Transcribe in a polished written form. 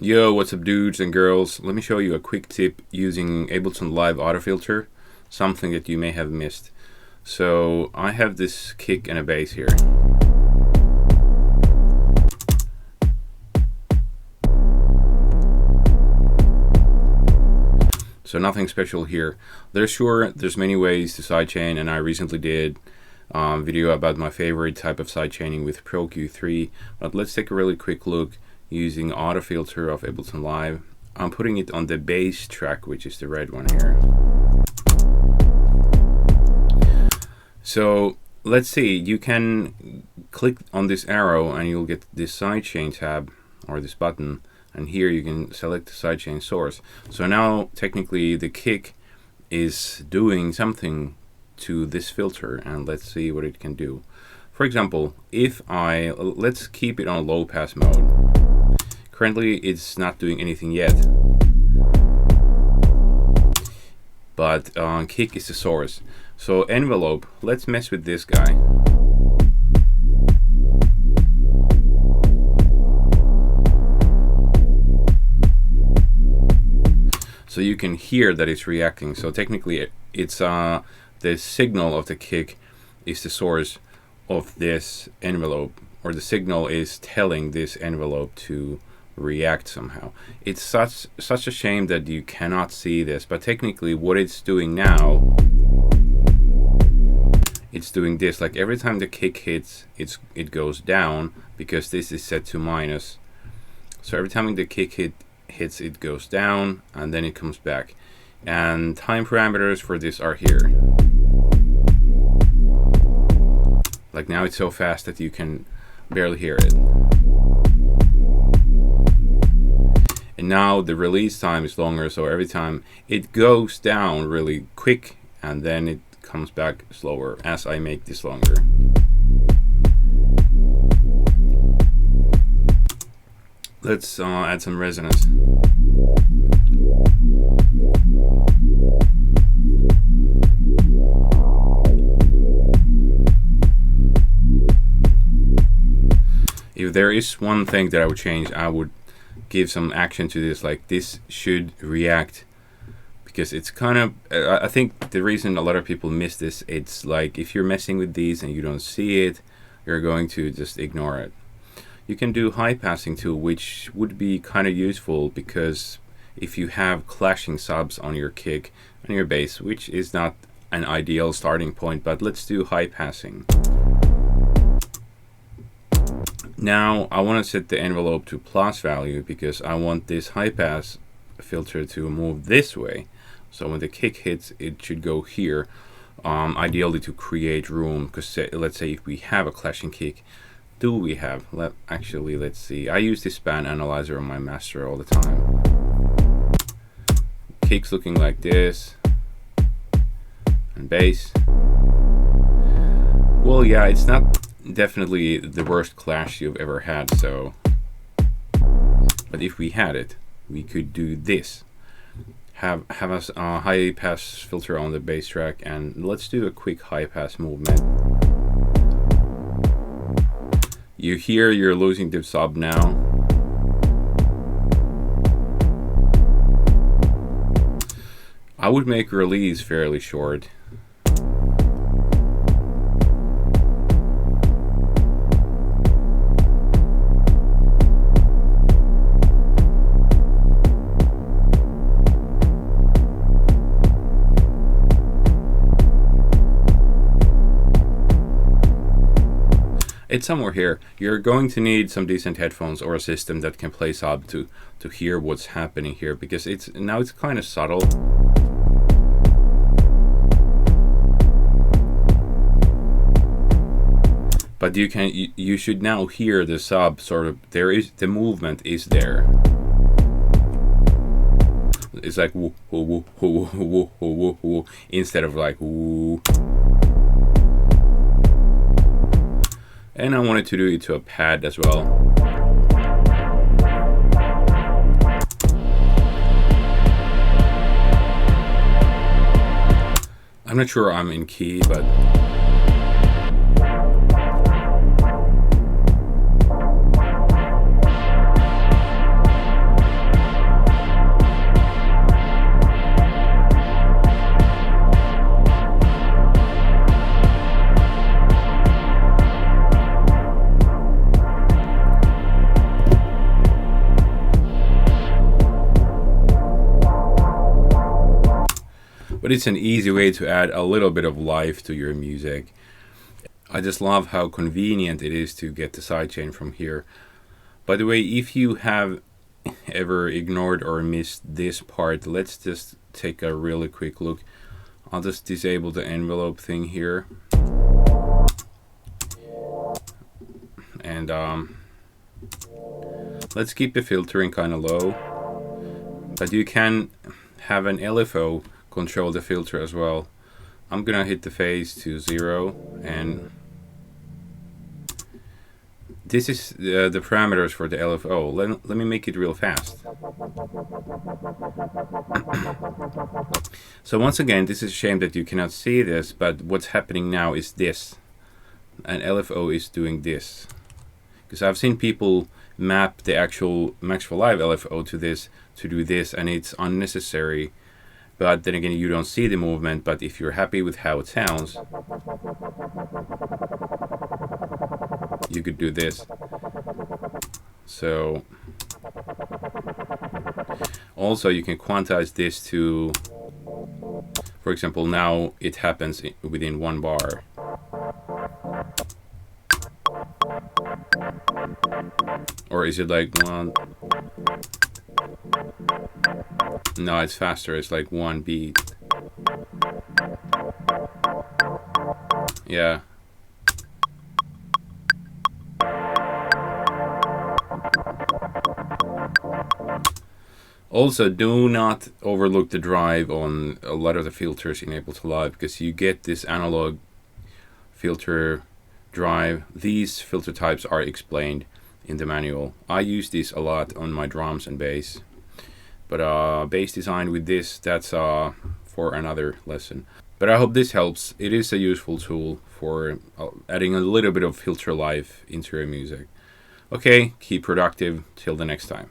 Yo, what's up dudes and girls? Let me show you a quick tip using Ableton Live autofilter, something that you may have missed. So I have this kick and a bass here. So nothing special here. There's many ways to sidechain, and I recently did a video about my favorite type of sidechaining with Pro Q3, but let's take a really quick look using autofilter of Ableton Live. I'm putting it on the bass track, which is the red one here. So let's see, you can click on this arrow and you'll get this sidechain tab or this button, and here you can select the sidechain source. So now technically the kick is doing something to this filter, and let's see what it can do. For example, let's keep it on low pass mode. Currently it's not doing anything yet, but kick is the source. So envelope, let's mess with this guy. So you can hear that it's reacting. So technically it's the signal of the kick is the source of this envelope, or the signal is telling this envelope to react somehow. It's such a shame that you cannot see this, but technically what it's doing now, it's doing this. Like every time the kick hits, it goes down because this is set to minus. So every time the kick hits, it goes down and then it comes back. And time parameters for this are here. Like now it's so fast that you can barely hear it. And now the release time is longer, so every time it goes down really quick and then it comes back slower as I make this longer. Let's add some resonance. If there is one thing that I would change, I would give some action to this. Like this should react, because it's kind of I think the reason a lot of people miss this, it's like if you're messing with these and you don't see it, you're going to just ignore it. You can do high passing too, which would be kind of useful, because if you have clashing subs on your kick and your bass, which is not an ideal starting point, but let's do high passing. Now I want to set the envelope to plus value because I want this high pass filter to move this way. So when the kick hits, it should go here, ideally to create room, because let's say if we have a clashing kick, do we have, actually let's see, I use this band analyzer on my master all the time. Kick's looking like this, and bass, well yeah, it's not definitely the worst clash you've ever had, so, but if we had it, we could do this. Have a high pass filter on the bass track, and let's do a quick high pass movement. You hear you're losing the sub now. I would make release fairly short. It's somewhere here. You're going to need some decent headphones or a system that can play sub to hear what's happening here, because it's kind of subtle. But you should now hear the sub sort of, the movement is there. It's like woo woo woo woo woo woo woo instead of like woo. And I wanted to do it to a pad as well. I'm not sure I'm in key, but But it's an easy way to add a little bit of life to your music. I just love how convenient it is to get the sidechain from here. By the way, if you have ever ignored or missed this part, let's just take a really quick look. I'll just disable the envelope thing here. And let's keep the filtering kind of low. But you can have an LFO control the filter as well. I'm gonna hit the phase to 0, and this is the parameters for the LFO. Let me make it real fast. So once again, this is a shame that you cannot see this, but what's happening now is this. And LFO is doing this. Because I've seen people map the actual Max for Live LFO to this, to do this, and it's unnecessary. But then again, you don't see the movement, but if you're happy with how it sounds, you could do this. So also you can quantize this to, for example, now it happens within 1 bar. Or is it like 1? No, it's faster. It's like 1 beat. Yeah. Also, do not overlook the drive on a lot of the filters in Ableton Live, because you get this analog filter drive. These filter types are explained in the manual. I use this a lot on my drums and bass. But bass design with this, that's for another lesson. But I hope this helps. It is a useful tool for adding a little bit of filter life into your music. Okay, keep productive. Till the next time.